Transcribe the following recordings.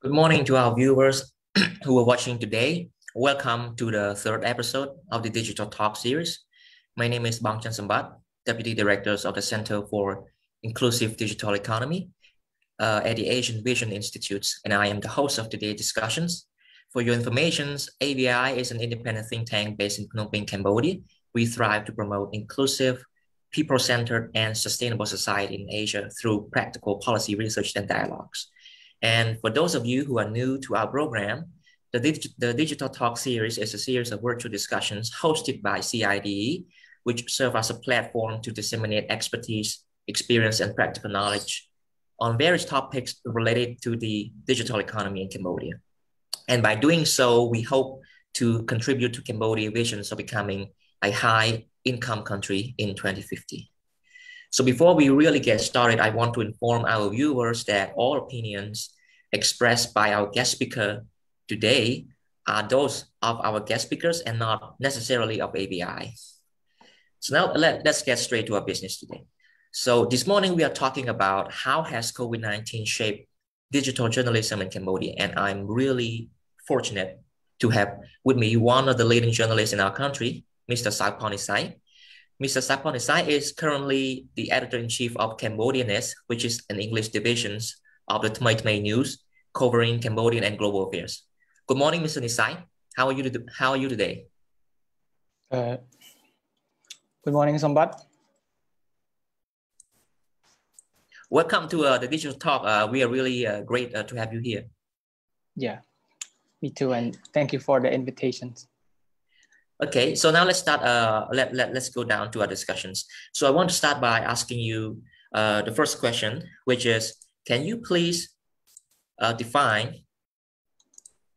Good morning to our viewers who are watching today. Welcome to the third episode of the Digital Talk series. My name is Bangchan Sambat, Deputy Director of the Center for Inclusive Digital Economy at the Asian Vision Institute, and I am the host of today's discussions. For your information, AVI is an independent think tank based in Phnom Penh, Cambodia. We thrive to promote inclusive, people-centered, and sustainable society in Asia through practical policy research and dialogues. And for those of you who are new to our program, the Digital Talk series is a series of virtual discussions hosted by CIDE, which serve as a platform to disseminate expertise, experience, and practical knowledge on various topics related to the digital economy in Cambodia. And by doing so, we hope to contribute to Cambodia's visions of becoming a high-income country in 2050. So before we really get started, I want to inform our viewers that all opinions expressed by our guest speaker today are those of our guest speakers and not necessarily of ABI. So now let's get straight to our business today. So this morning we are talking about how has COVID-19 shaped digital journalism in Cambodia, and I'm really fortunate to have with me one of the leading journalists in our country, Mr. Saponisai. Mr. Saponisai is currently the editor-in-chief of Cambodianist, which is an English division of the Thmai News, covering Cambodian and global affairs. Good morning, Mr. Nisai. How are you today? Good morning, Sambat. Welcome to the Digital Talk. We are really great to have you here. Yeah, me too, and thank you for the invitations. Okay, so now let's start. Let's go down to our discussions. So I want to start by asking you the first question, which is, can you please define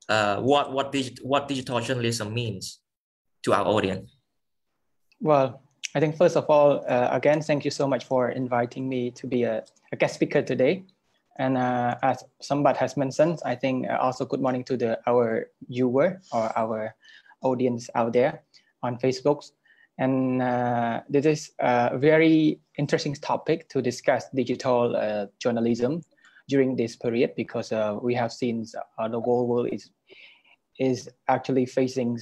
what digital journalism means to our audience? Well, I think first of all, again, thank you so much for inviting me to be a guest speaker today. And as Sambat has mentioned, I think also good morning to our viewer or our audience out there on Facebook. And this is a very interesting topic to discuss digital journalism during this period, because we have seen the whole world is actually facing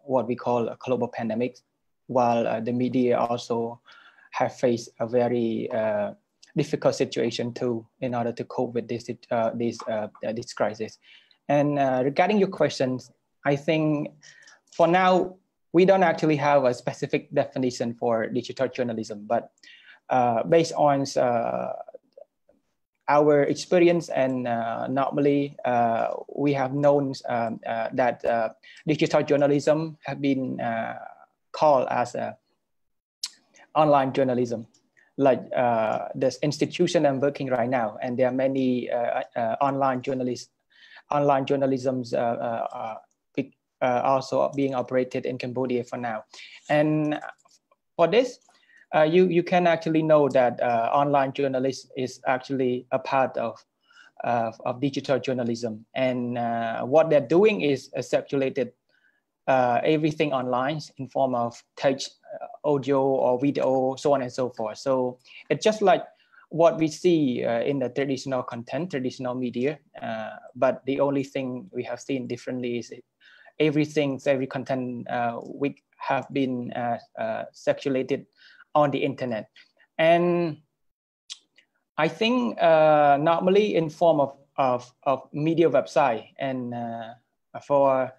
what we call a global pandemic, while the media also have faced a very difficult situation too in order to cope with this crisis. And regarding your questions, I think for now, we don't actually have a specific definition for digital journalism, but based on our experience and normally we have known that digital journalism have been called as online journalism, like this institution I'm working right now, and there are many online journalisms also being operated in Cambodia for now. And for this, you can actually know that online journalism is actually a part of digital journalism. And what they're doing is circulated everything online in form of text, audio, or video, so on and so forth. So it's just like what we see in the traditional content, traditional media. But the only thing we have seen differently is every content we have been circulated on the internet. And I think normally in form of media website. And for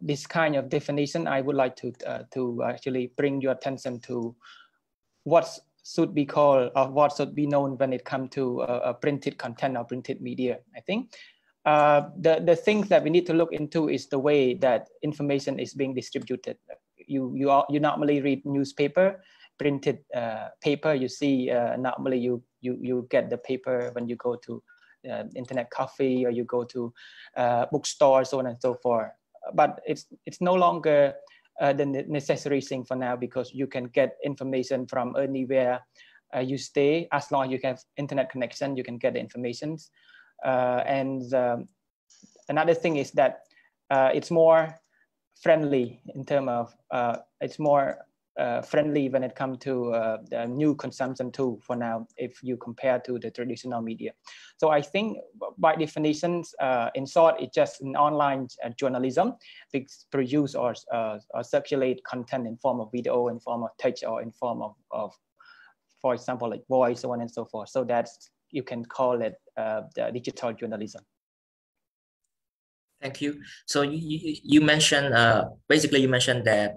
this kind of definition, I would like to actually bring your attention to what should be called or what should be known when it comes to printed content or printed media. I think the things that we need to look into is the way that information is being distributed. You normally read newspaper, printed paper. You see normally you get the paper when you go to internet cafe or you go to bookstore, so on and so forth. But it's no longer the necessary thing for now, because you can get information from anywhere you stay. As long as you have internet connection, you can get the information. And another thing is that it's more friendly in terms of it's more friendly when it comes to the new consumption tool for now, if you compare to the traditional media. So I think by definitions, in short, it's just an online journalism, which produce or circulate content in form of video, in form of text, or in form of for example, like voice, so on and so forth. So that's, you can call it the digital journalism. Thank you. So you mentioned, basically you mentioned that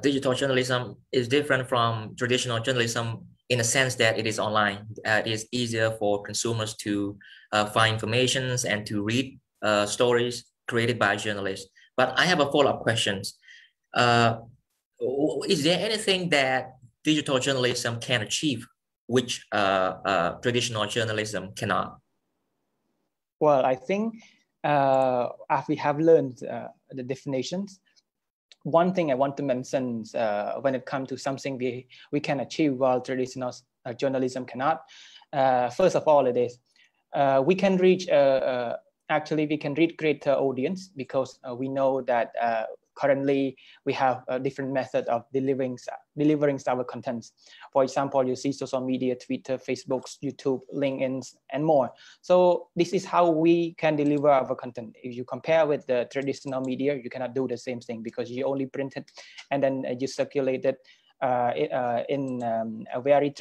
digital journalism is different from traditional journalism in a sense that it is online. It is easier for consumers to find information and to read stories created by journalists. But I have a follow-up question. Is there anything that digital journalism can achieve which traditional journalism cannot? Well, I think as we have learned the definitions, one thing I want to mention when it comes to something we can achieve while traditional journalism cannot. First of all, it is we can reach actually we can reach greater audience, because we know that currently we have a different method of delivering our contents. For example, you see social media, Twitter, Facebook, YouTube, LinkedIn, and more. So this is how we can deliver our content. If you compare with the traditional media, you cannot do the same thing, because you only print it and then you circulate it in a very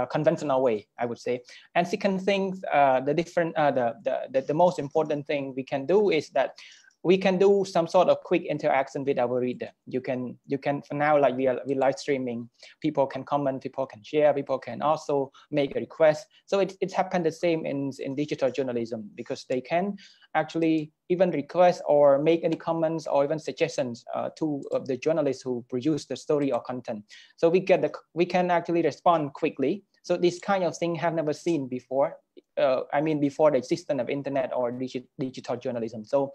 conventional way, I would say. And second thing, the most important thing we can do is that we can do some sort of quick interaction with our reader. You can for now, like we live streaming, people can comment, people can share, people can also make a request. So it's happened the same in digital journalism, because they can actually even request or make any comments or even suggestions to the journalists who produce the story or content. So we can actually respond quickly. So this kind of thing have never seen before. I mean, before the existence of internet or digital journalism. So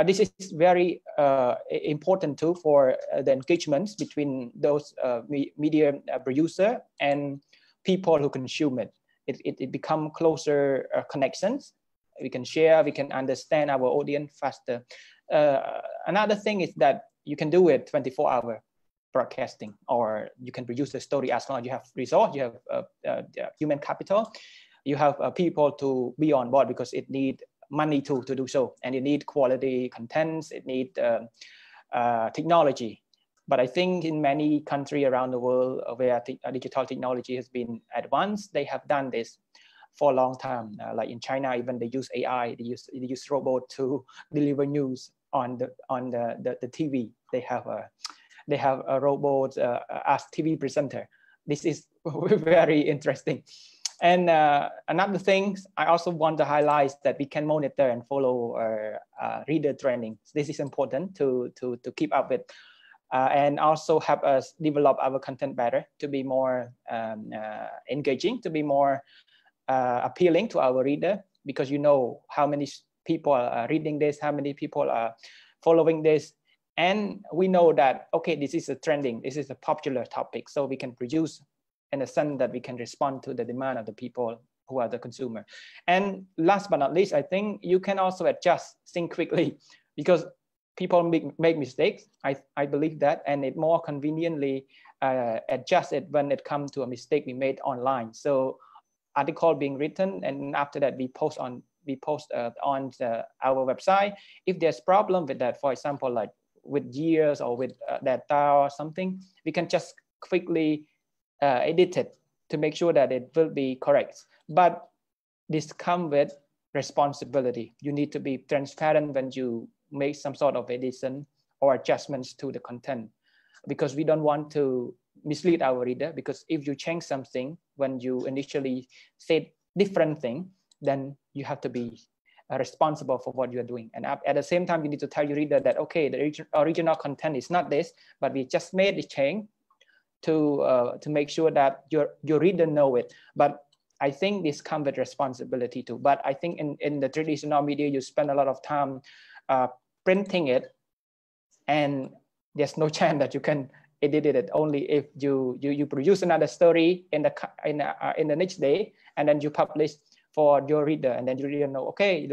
this is very important too for the engagements between those media producer and people who consume it. It become closer connections. We can share, we can understand our audience faster. Another thing is that you can do it 24-hour broadcasting, or you can produce the story as long as you have resource, you have human capital, you have people to be on board, because it needs money to do so, and you need quality contents, it needs technology. But I think in many countries around the world where digital technology has been advanced, they have done this for a long time. Like in China, even they use AI, they use robot to deliver news on the TV. They have a robot as TV presenter. This is very interesting. And another thing I also want to highlight that we can monitor and follow reader trending. This is important to keep up with, and also help us develop our content better, to be more engaging, to be more appealing to our reader, because you know how many people are reading this, how many people are following this. And we know that, okay, this is a trending, this is a popular topic, so we can produce in a sense that we can respond to the demand of the people who are the consumer. And last but not least, I think you can also adjust things quickly, because people make mistakes. I believe that, and it more conveniently adjust it when it comes to a mistake we made online. So article being written, and after that we post on our website. If there's problem with that, for example, like with years or with data or something, we can just quickly edit it to make sure that it will be correct. But this comes with responsibility. You need to be transparent when you make some sort of edition or adjustments to the content, because we don't want to mislead our reader. Because if you change something when you initially said different thing, then you have to be responsible for what you're doing. And at the same time, you need to tell your reader that, okay, the original content is not this, but we just made a change to make sure that your reader know it. But I think this comes with responsibility too. But I think in the traditional media, you spend a lot of time printing it, and there's no chance that you can edit it. Only if you produce another story in the next day, and then you publish for your reader, and then your reader know, okay,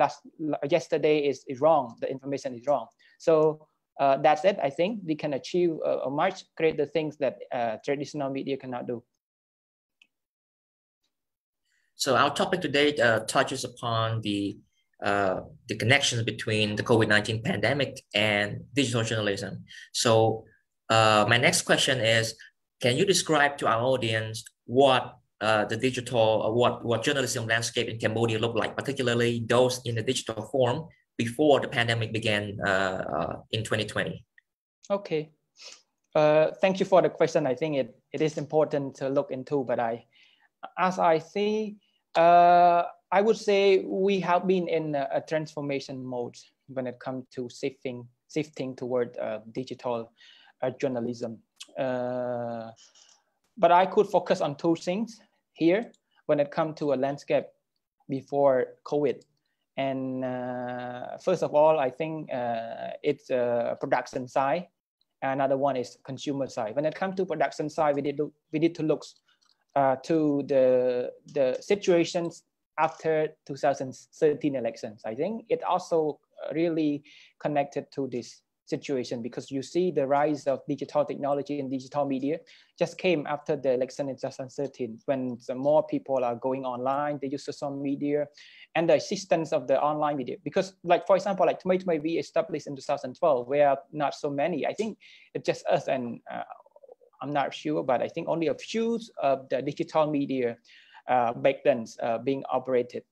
yesterday is wrong, the information is wrong. So That's it. I think we can achieve much greater things that traditional media cannot do. So our topic today touches upon the connections between the COVID-19 pandemic and digital journalism. So my next question is, can you describe to our audience what the digital, what journalism landscape in Cambodia looked like, particularly those in the digital form before the pandemic began in 2020? Okay. Thank you for the question. I think it is important to look into, but as I see, I would say we have been in a transformation mode when it comes to shifting toward digital journalism. But I could focus on two things here when it comes to a landscape before COVID. And first of all, I think it's production side. Another one is consumer side. When it comes to production side, we need to look to the situations after 2013 elections. I think it also really connected to this situation, because you see the rise of digital technology and digital media just came after the election in 2013, when more people are going online, they use social media and the assistance of the online media. Because like, for example, like Tomato may be established in 2012, where not so many, I think it's just us and I'm not sure, but I think only a few of the digital media back then being operated.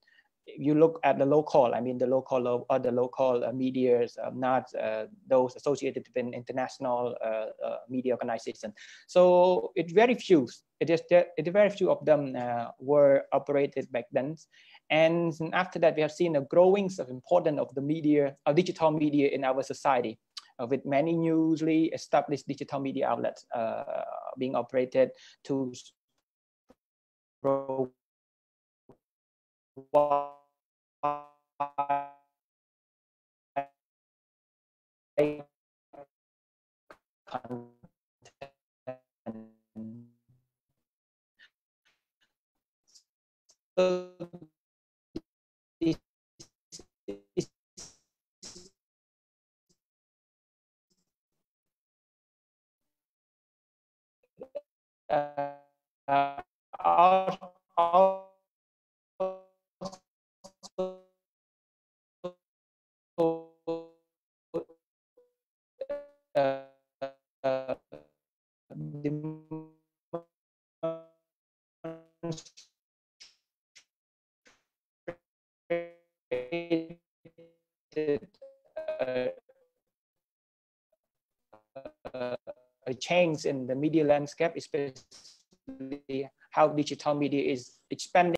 You look at the local, I mean the local or the local medias, not those associated with an international media organization. So it's very few. It is very few of them were operated back then. And after that, we have seen a growing of importance of the media, digital media in our society, with many newly established digital media outlets being operated to provide content. So this is also a change in the media landscape, especially how digital media is expanding.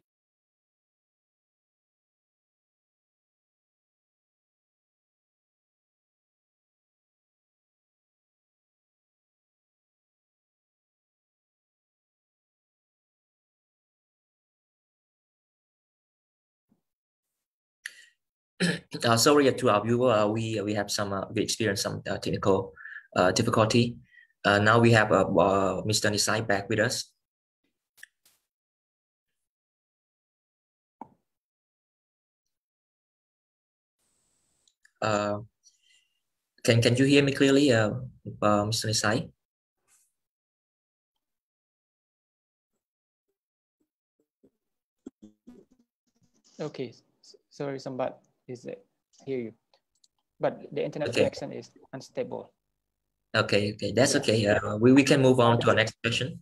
Sorry to our viewer, we have some we experienced some technical difficulty. Now we have Mr. Nisai back with us. Can you hear me clearly, Mr. Nisai? Okay, sorry, somebody is hear you, but the internet Okay. connection is unstable. Okay, that's okay. We can move on to our next question.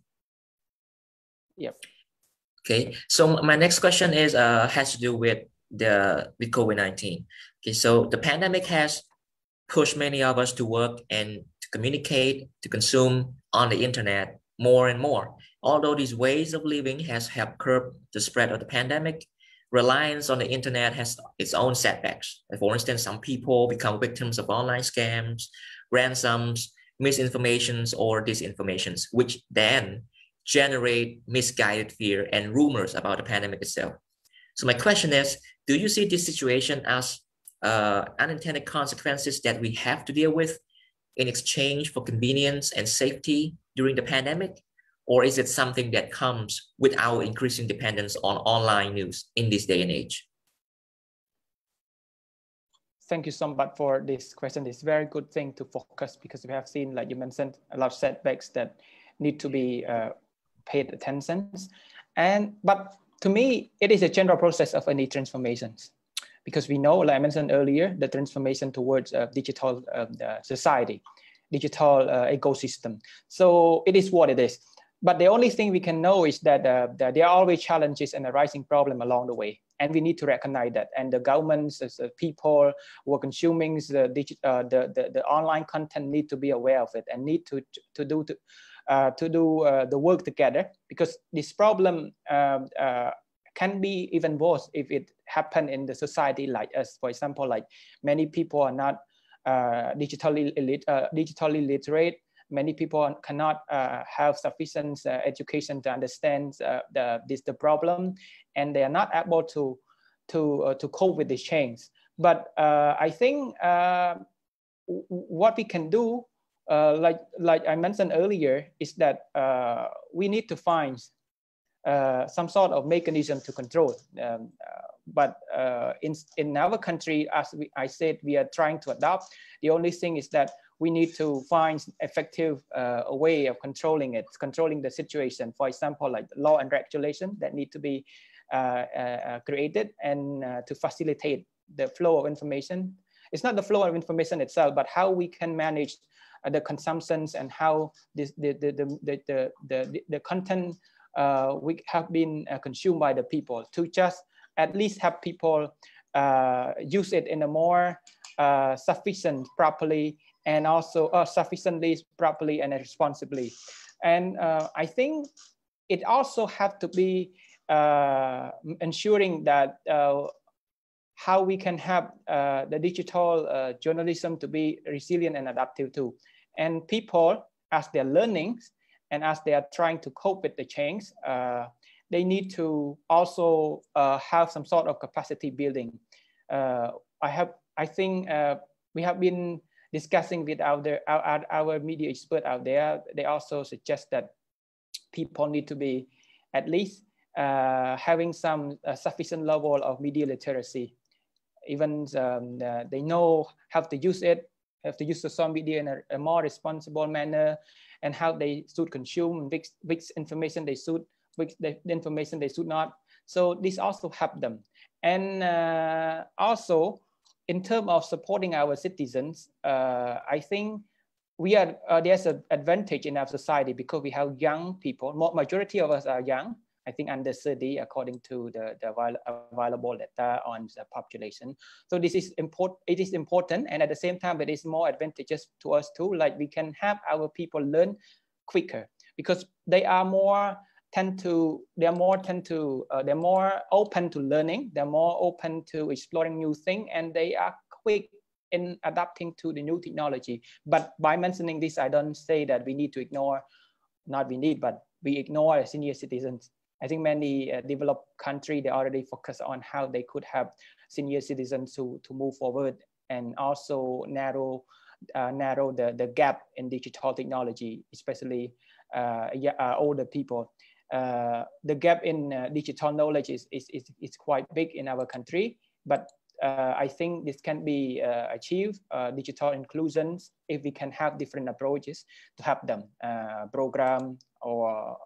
Yep. Okay, so my next question is has to do with COVID-19. Okay, so the pandemic has pushed many of us to work and to communicate, to consume on the internet more and more. Although these ways of living has helped curb the spread of the pandemic, reliance on the internet has its own setbacks. For instance, some people become victims of online scams, ransoms, misinformations, or disinformations, which then generate misguided fear and rumors about the pandemic itself. So my question is, do you see this situation as unintended consequences that we have to deal with in exchange for convenience and safety during the pandemic? Or is it something that comes with our increasing dependence on online news in this day and age? Thank you so much for this question. It's a very good thing to focus because we have seen, like you mentioned, a lot of setbacks that need to be paid attention. But to me, it is a general process of any transformations, because we know, like I mentioned earlier, the transformation towards digital society, digital ecosystem. So it is what it is. But the only thing we can know is that there are always challenges and a rising problem along the way. And we need to recognize that. And the governments, the people who are consuming the online content need to be aware of it and need to do the work together, because this problem can be even worse if it happen in the society like us. For example, like many people are not digitally literate. Many people cannot have sufficient education to understand the problem, and they are not able to cope with this change. But I think what we can do, like I mentioned earlier, is that we need to find some sort of mechanism to control. But in our country, as I said, we are trying to adopt. The only thing is that we need to find effective way of controlling the situation. For example, like law and regulation that need to be created and to facilitate the flow of information. It's not the flow of information itself, but how we can manage the consumptions and how the content we have been consumed by the people, to just at least have people use it in a more sufficient, properly, and also sufficiently, properly, and responsibly. And I think it also have to be ensuring that how we can have the digital journalism to be resilient and adaptive too. And people, as they're learning and as they are trying to cope with the change, they need to also have some sort of capacity building. I think we have been discussing with our media expert out there. They also suggest that people need to be at least having some sufficient level of media literacy. Even they know how to use it, have to use the social media in a more responsible manner, and how they should consume, which information they should, the information they should not. So this also help them. And also, in terms of supporting our citizens, I think we are there's an advantage in our society because we have young people. Majority of us are young. I think under 30, according to the available data on the population. So this is important. It is important, and at the same time, it is more advantageous to us too. Like we can have our people learn quicker because they are more they're more open to learning. They're more open to exploring new things, and they are quick in adapting to the new technology. But by mentioning this, I don't say that we need to ignore, not we need, but we ignore senior citizens. I think many developed countries, they already focus on how they could have senior citizens to move forward and also narrow the gap in digital technology, especially older people. The gap in digital knowledge is quite big in our country, but I think this can be achieved, digital inclusions, if we can have different approaches to help them. Program or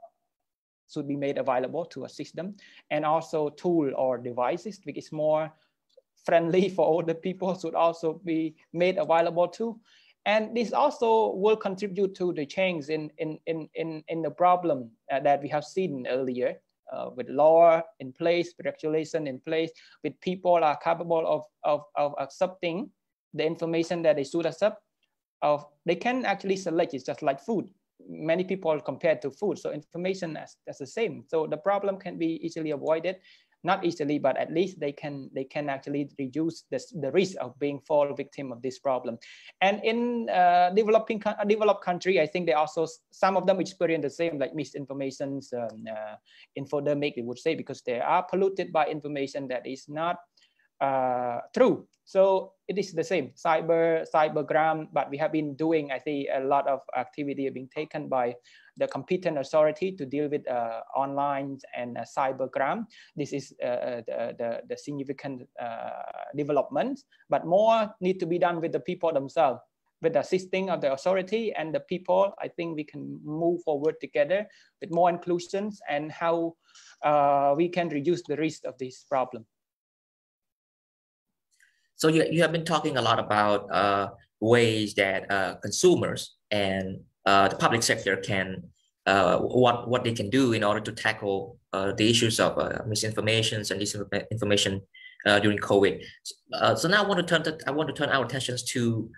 should be made available to assist them, and also tool or devices which is more friendly for older people should also be made available too. And this also will contribute to the change in the problem that we have seen earlier, with law in place, with regulation in place, with people are capable of accepting the information that they should accept. They can actually select. It's just like food. Many people compared to food, so information that's the same. So the problem can be easily avoided. Not easily, but at least they can actually reduce the risk of being fall victim of this problem. And in developed country, I think they also, some of them experience the same, like misinformations, infodemic, we would say, because they are polluted by information that is not true. So it is the same cybercrime, but we have been doing, I think, a lot of activity being taken by the competent authority to deal with online and cybercrime. This is the significant development, but more need to be done with the people themselves. With the assisting of the authority and the people, I think we can move forward together with more inclusions and how we can reduce the risk of this problem. So you have been talking a lot about ways that consumers and the public sector can what they can do in order to tackle the issues of misinformation and disinformation during COVID. So now I want to turn our attentions to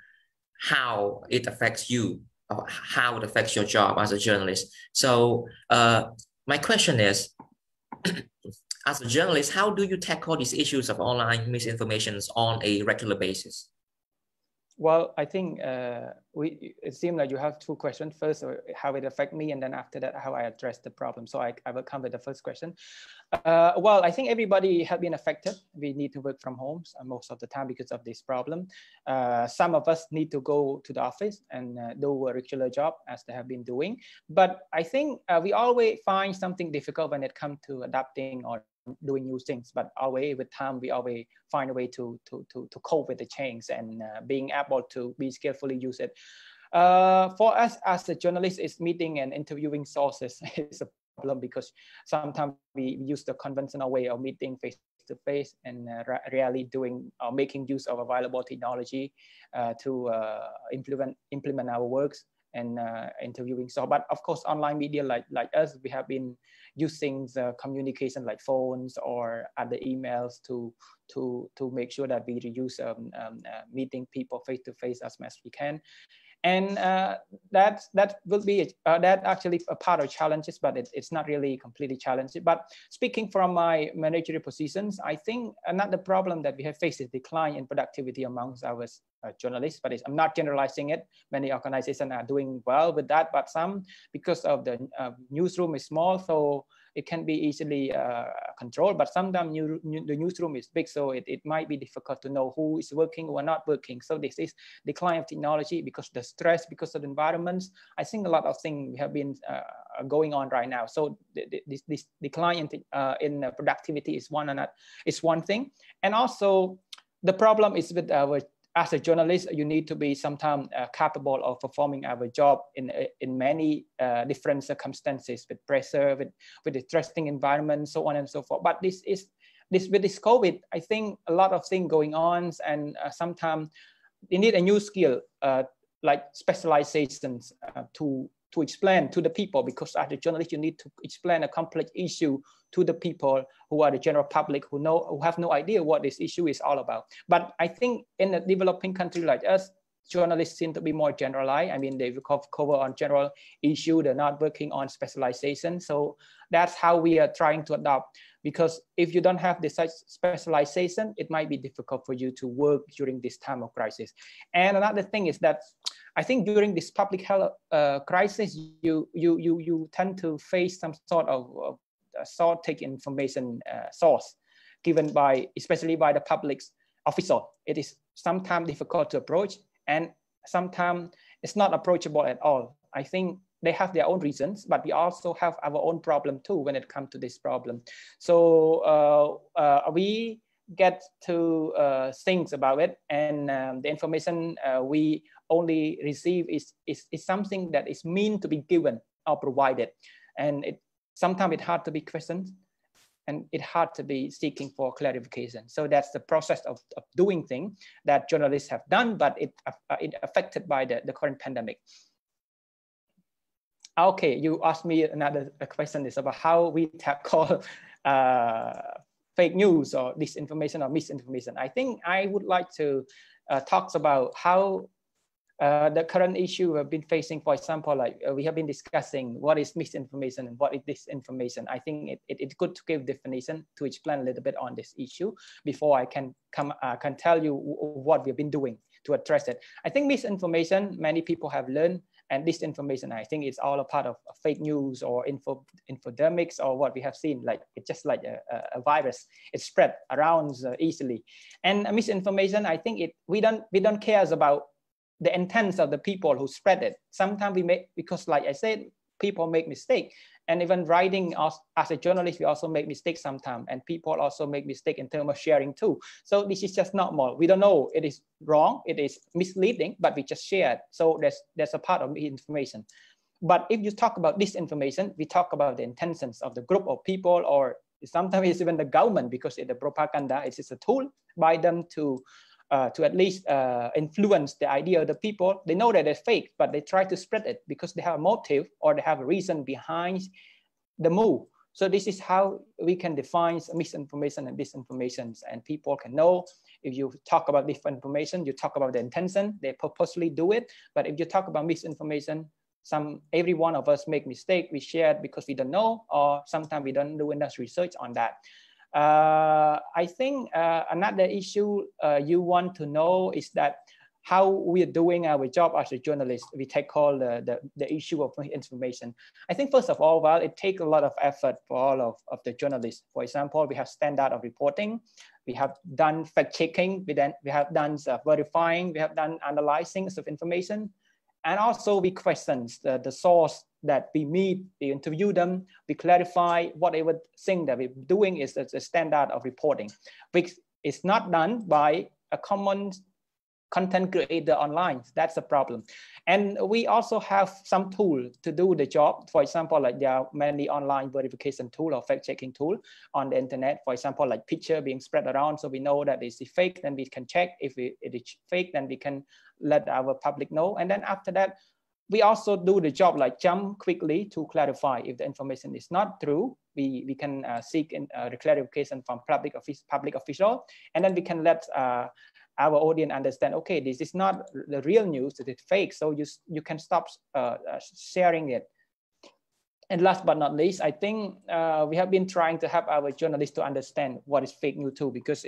how it affects you, or how it affects your job as a journalist. So my question is, as a journalist, how do you tackle these issues of online misinformation on a regular basis? Well, I think it seems like you have two questions. First, how it affects me, and then after that, how I address the problem. So I will come with the first question. Well, I think everybody has been affected. We need to work from home most of the time because of this problem. Some of us need to go to the office and do a regular job as they have been doing. But I think we always find something difficult when it comes to adapting or doing new things, but always with time we always find a way to cope with the change and being able to be skillfully use it. For us as a journalist, it's meeting and interviewing sources is a problem because sometimes we use the conventional way of meeting face to face and really doing or making use of available technology to implement our works and interviewing. So, but of course, online media like us, we have been using the communication like phones or other emails to make sure that we reduce meeting people face to face as much as we can. And that will be that actually a part of challenges, but it's not really completely challenging. But speaking from my managerial positions, I think another problem that we have faced is decline in productivity amongst our journalists. But I'm not generalizing it. Many organizations are doing well with that, but some, because of the newsroom is small, so it can be easily controlled. But sometimes the newsroom is big, so it might be difficult to know who is working or not working. So this is decline of technology because the stress, because of the environments. I think a lot of things have been going on right now. So this decline in productivity is one thing, and also the problem is with our. As a journalist, you need to be sometimes capable of performing our job in many different circumstances, with pressure, with the stressing environment, so on and so forth. But with this COVID, I think a lot of things going on, and sometimes you need a new skill like specializations to explain to the people, because as a journalist, you need to explain a complex issue to the people who are the general public who have no idea what this issue is all about. But I think in a developing country like us, journalists seem to be more generalized. I mean, they cover on general issue, they're not working on specialization. So that's how we are trying to adopt, because if you don't have this such specialization, it might be difficult for you to work during this time of crisis. And another thing is that I think during this public health crisis, you tend to face some sort of take information source given by, especially by the public's official. It is sometimes difficult to approach, and sometimes it's not approachable at all. I think they have their own reasons, but we also have our own problem too when it comes to this problem. So we get to think about it, and the information we only receive is something that is meant to be given or provided, and sometimes it's hard to be questioned, and it's hard to be seeking for clarification. So that's the process of doing things that journalists have done, but it affected by the current pandemic. Okay, you asked me another question is about how we tackle fake news or disinformation or misinformation. I think I would like to talk about how the current issue we've been facing, for example, like we have been discussing what is misinformation and what is disinformation. I think it's good to give definition to explain a little bit on this issue before I can tell you what we've been doing to address it. I think misinformation, many people have learned and disinformation. I think it's all a part of fake news or infodemics or what we have seen. Like it's just like a virus. It spread around easily. And misinformation, I think we don't care about the intents of the people who spread it. Sometimes we make, because like I said, people make mistakes. And even writing as a journalist, we also make mistakes sometimes. And people also make mistakes in terms of sharing too. So this is just normal. We don't know it is wrong, it is misleading, but we just share it. So there's a part of information. But if you talk about disinformation, we talk about the intentions of the group of people, or sometimes it's even the government, because it's the propaganda. It's just a tool by them to at least influence the idea of the people. They know that it's fake, but they try to spread it because they have a motive or they have a reason behind the move. So this is how we can define misinformation and disinformation, and people can know. If you talk about disinformation, you talk about the intention, they purposely do it. But if you talk about misinformation, every one of us make mistake. We share it because we don't know, or sometimes we don't do enough research on that. I think another issue you want to know is that how we are doing our job as a journalist. We tackle the issue of information. I think first of all, well, it takes a lot of effort for all of the journalists. For example, we have standard of reporting. We have done fact checking. We have done verifying. We have done analyzing of information. And also we question the source that we meet, we interview them, we clarify whatever thing that we're doing is the standard of reporting, which is not done by a common content creator online. That's a problem. And we also have some tool to do the job. For example, like there are many online verification tool or fact checking tool on the internet. For example, like picture being spread around, so we know that it's fake, then we can check. If it is fake, then we can let our public know. And then after that, we also do the job like jump quickly to clarify. If the information is not true, we can seek the clarification from public official, and then we can let our audience understand, okay, this is not the real news, it is fake, so you can stop sharing it. And last but not least, I think we have been trying to help our journalists to understand what is fake news too, because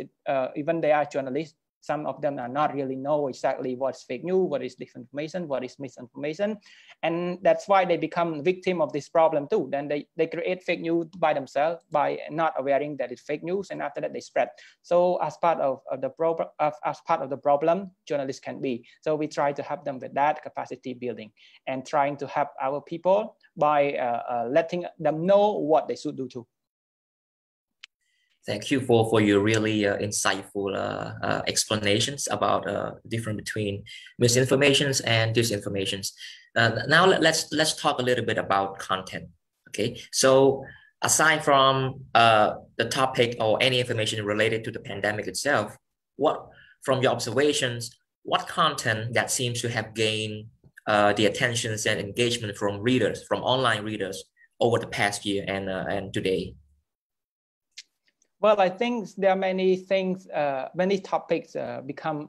even they are journalists, some of them are not really know exactly what's fake news, what is disinformation, what is misinformation. And that's why they become victim of this problem too. Then they create fake news by themselves by not awareing that it's fake news, and after that they spread. So as part of the problem, journalists can be. So we try to help them with that capacity building and trying to help our people by letting them know what they should do too. Thank you for your really insightful explanations about the difference between misinformations and disinformations. Now let's talk a little bit about content. Okay, so aside from the topic or any information related to the pandemic itself, from your observations, what content that seems to have gained the attentions and engagement from readers, from online readers over the past year and today? Well, I think there are many things, many topics become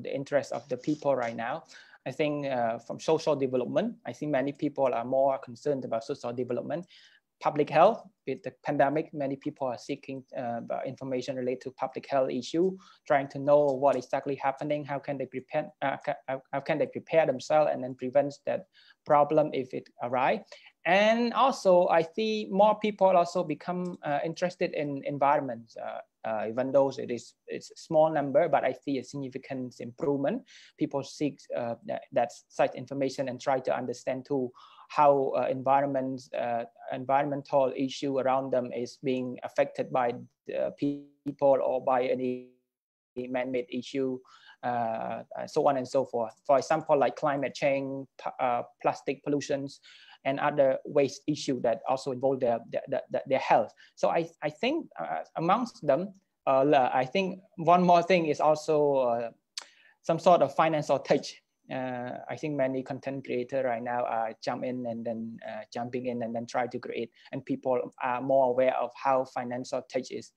the interest of the people right now. I think from social development, I think many people are more concerned about social development. Public health, with the pandemic, many people are seeking information related to public health issue, trying to know what exactly happening, how can they prepare themselves and then prevent that problem if it arrives. And also, I see more people also become interested in environment, even though it's a small number, but I see a significant improvement. People seek that such information and try to understand too how environmental issue around them is being affected by people or by any man-made issue, so on and so forth. For example, like climate change, plastic pollutions, and other waste issue that also involve their health. So I think amongst them, I think one more thing is also some sort of financial touch. I think many content creators right now are jumping in and then try to create, and people are more aware of how financial touch is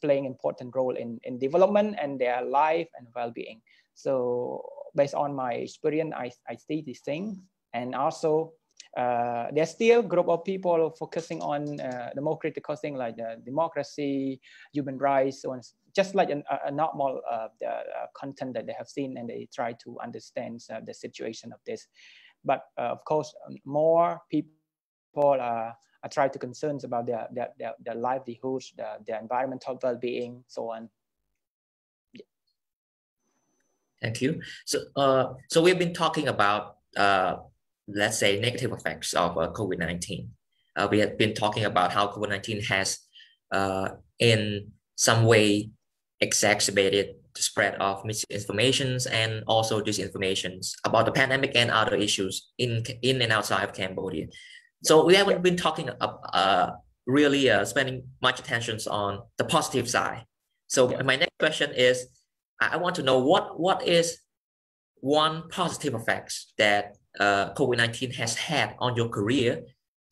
playing important role in development and their life and well-being. So based on my experience, I see these things. And also there's still a group of people focusing on the more critical thing like democracy, human rights, so on, just like a normal content that they have seen, and they try to understand the situation of this. But of course, more people are trying to concern about their livelihoods, their environmental well-being, so on. Thank you. So we've been talking about, let's say, negative effects of COVID-19. We have been talking about how COVID-19 has, in some way, exacerbated the spread of misinformations and also disinformations about the pandemic and other issues in and outside of Cambodia. So we haven't been talking really spending much attention on the positive side. So my next question is, I want to know what is one positive effects that COVID-19 has had on your career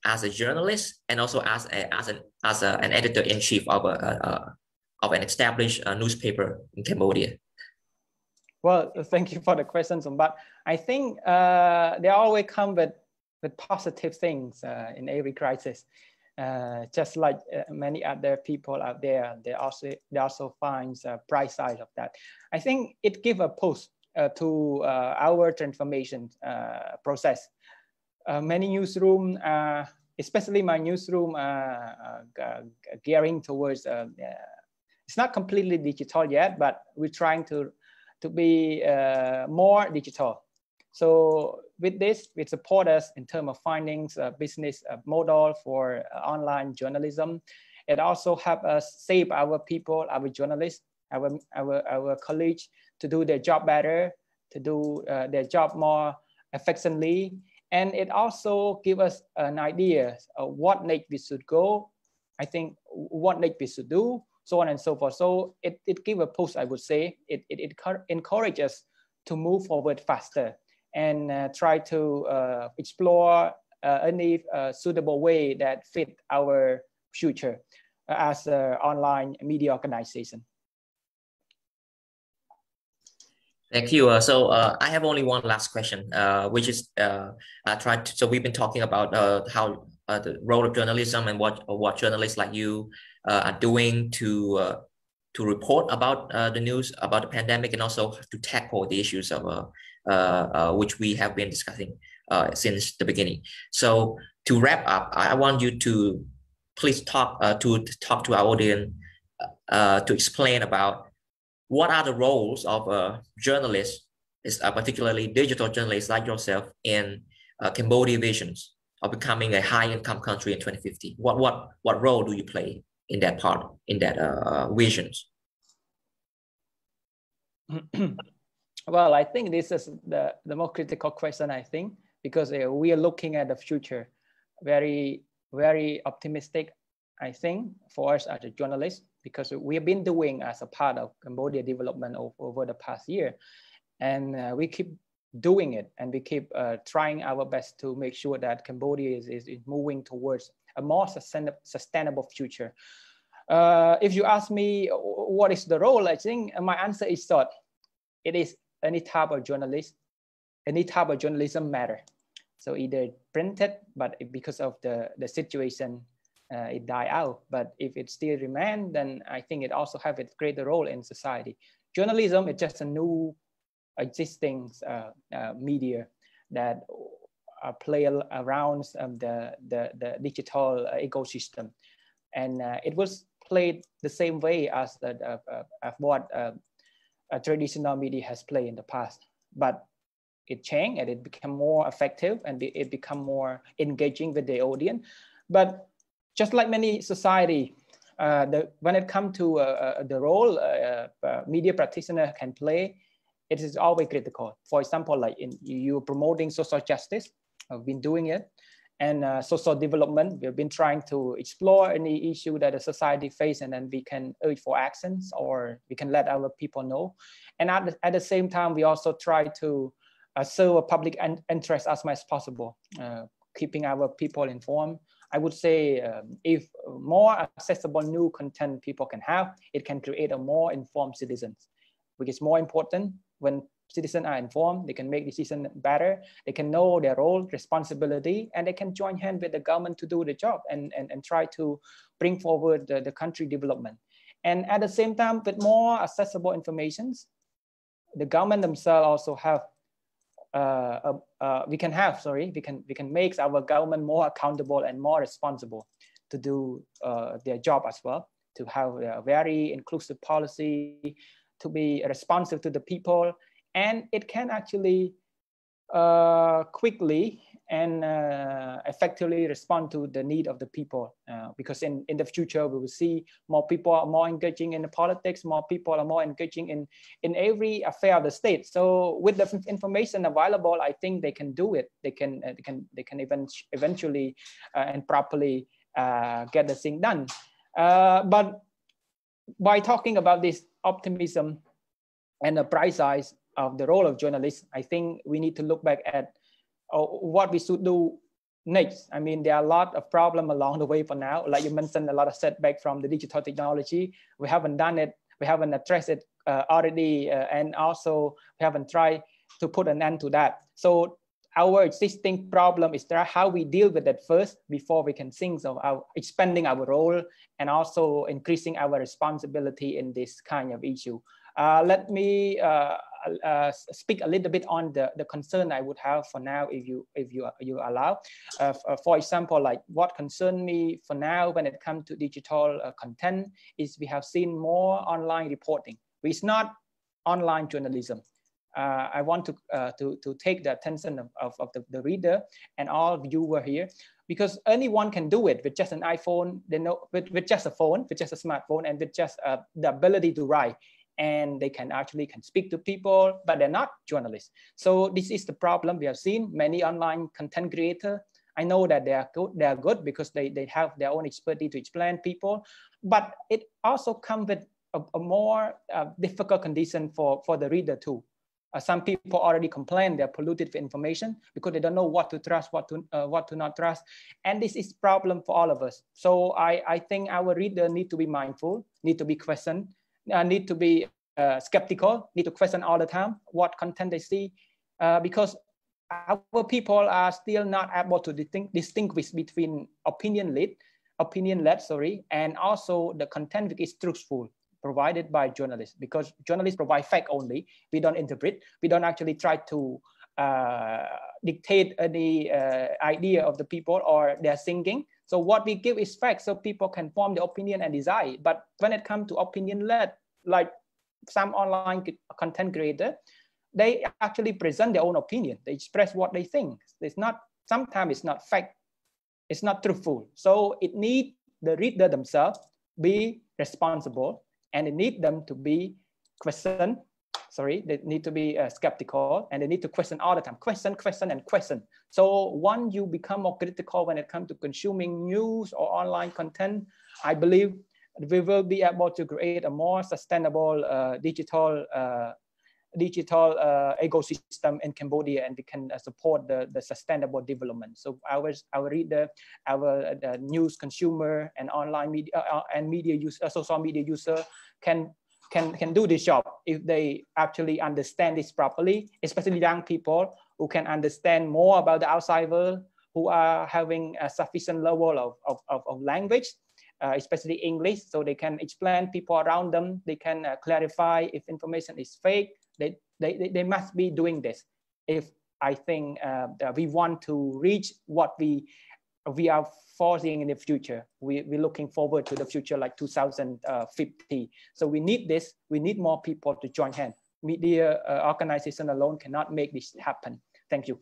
as a journalist and also as an editor-in-chief of an established newspaper in Cambodia. Well, thank you for the question, but I think they always come with positive things in every crisis. Just like many other people out there, they also find bright side of that. I think it gives a push to our transformation process. Many newsroom, especially my newsroom, gearing towards. It's not completely digital yet, but we're trying to be more digital. So with this, it supports us in terms of findings, business model for online journalism. It also helps us save our people, our journalists, our colleagues to do their job better, to do their job more effectively. And it also gives us an idea of what next we should go, I think what next we should do, so on and so forth. So it gives a push, I would say. It encourages us to move forward faster and try to explore any suitable way that fit our future as an online media organization. Thank you. I have only one last question, which is so we've been talking about how the role of journalism and what journalists like you are doing to report about the news about the pandemic and also to tackle the issues of which we have been discussing since the beginning. So to wrap up, I want you to please talk to our audience to explain about what are the roles of journalists, particularly digital journalists like yourself, in Cambodia visions of becoming a high-income country in 2050? What role do you play in that part, in that visions? Well, I think this is the more critical question, I think, because we are looking at the future very, very optimistic, I think, for us as a journalist, because we have been doing as a part of Cambodia development over the past year. And we keep doing it, and we keep trying our best to make sure that Cambodia is moving towards a more sustainable future. If you ask me what is the role, I think my answer is short. It is any type of journalist, any type of journalism matter. So either printed, but because of the situation, it died out. But if it still remains, then I think it also have a greater role in society. Journalism is just a new existing media that play around the digital ecosystem. And it was played the same way as what a traditional media has played in the past. But it changed and it became more effective and it became more engaging with the audience. But just like many society, when it comes to the role media practitioner can play, it is always critical. For example, like you promoting social justice, I've been doing it, and social development, we've been trying to explore any issue that the society faces, and then we can urge for actions or we can let our people know. And at the same time, we also try to serve a public interest as much as possible, keeping our people informed. I would say if more accessible new content people can have, it can create a more informed citizens, which is more important. When citizens are informed, they can make decisions better, they can know their role, responsibility, and they can join hands with the government to do the job and try to bring forward the country development. And at the same time, with more accessible information, the government themselves also have we can make our government more accountable and more responsible to do their job as well, to have a very inclusive policy, to be responsive to the people, and it can actually quickly and effectively respond to the need of the people, because in the future we will see more people are more engaging in the politics, more people are more engaging in every affair of the state. So with the information available, I think they can do it. They can eventually and properly get the thing done. But by talking about this optimism and the bright side of the role of journalists, I think we need to look back at what we should do next. I mean, there are a lot of problems along the way for now. Like you mentioned, a lot of setback from the digital technology. We haven't done it. We haven't addressed it already. And also we haven't tried to put an end to that. So our existing problem is that how we deal with it first before we can think of expanding our role and also increasing our responsibility in this kind of issue. Let me speak a little bit on the concern I would have for now, if you allow. For example, like what concerned me for now when it comes to digital content is we have seen more online reporting. It's not online journalism. I want to take the attention of the reader and all viewers here, because anyone can do it with just an iPhone, they know, with just a phone, with just a smartphone, and with just the ability to write. And they can speak to people, but they're not journalists. So this is the problem we have seen. Many online content creators, I know that they are good because they have their own expertise to explain people, but it also comes with a more difficult condition for the reader too. Some people already complain they're polluted with information because they don't know what to trust, what to not trust. And this is a problem for all of us. So I think our reader need to be mindful, need to be questioned, need to be skeptical, need to question all the time what content they see, because our people are still not able to distinguish between opinion-led, and also the content which is truthful, provided by journalists, because journalists provide fact only. We don't interpret. We don't actually try to dictate any idea of the people or their thinking. So what we give is facts so people can form the opinion and decide. But when it comes to opinion-led, like some online content creator, they actually present their own opinion. They express what they think. Sometimes it's not fact. It's not truthful. So it needs the reader themselves be responsible, and they need them to be they need to be skeptical, and they need to question all the time. Question. So once you become more critical when it comes to consuming news or online content, I believe we will be able to create a more sustainable digital ecosystem in Cambodia, and we can support the sustainable development. So our reader, our news consumer, and online media and media user, social media user can do this job if they actually understand this properly, especially young people who can understand more about the outside world, who are having a sufficient level of language, especially English, so they can explain people around them. They can clarify if information is fake. They must be doing this. If I think we want to reach what we are foreseeing in the future, we're looking forward to the future like 2050. So we need this. We need more people to join hands. Media organization alone cannot make this happen. Thank you.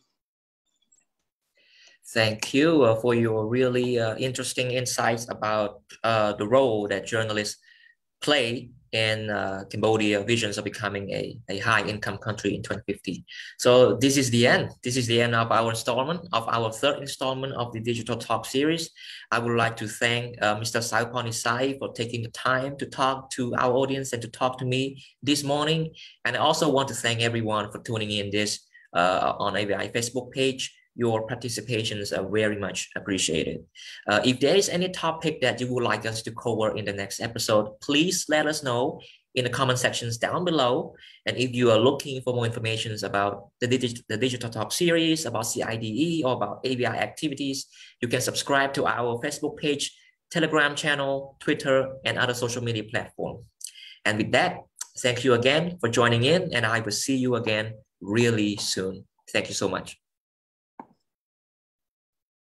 Thank you for your really interesting insights about the role that journalists play in Cambodia visions of becoming a high-income country in 2050. So this is the end. This is the end of our third installment of the Digital Talk series. I would like to thank Mr. Saiponi Sai for taking the time to talk to our audience and to talk to me this morning. And I also want to thank everyone for tuning in this on AVI Facebook page. Your participations are very much appreciated. If there is any topic that you would like us to cover in the next episode, please let us know in the comment sections down below. And if you are looking for more information about the Digital Talk series, about CIDE, or about AVI activities, you can subscribe to our Facebook page, Telegram channel, Twitter, and other social media platforms. And with that, thank you again for joining in, and I will see you again really soon. Thank you so much.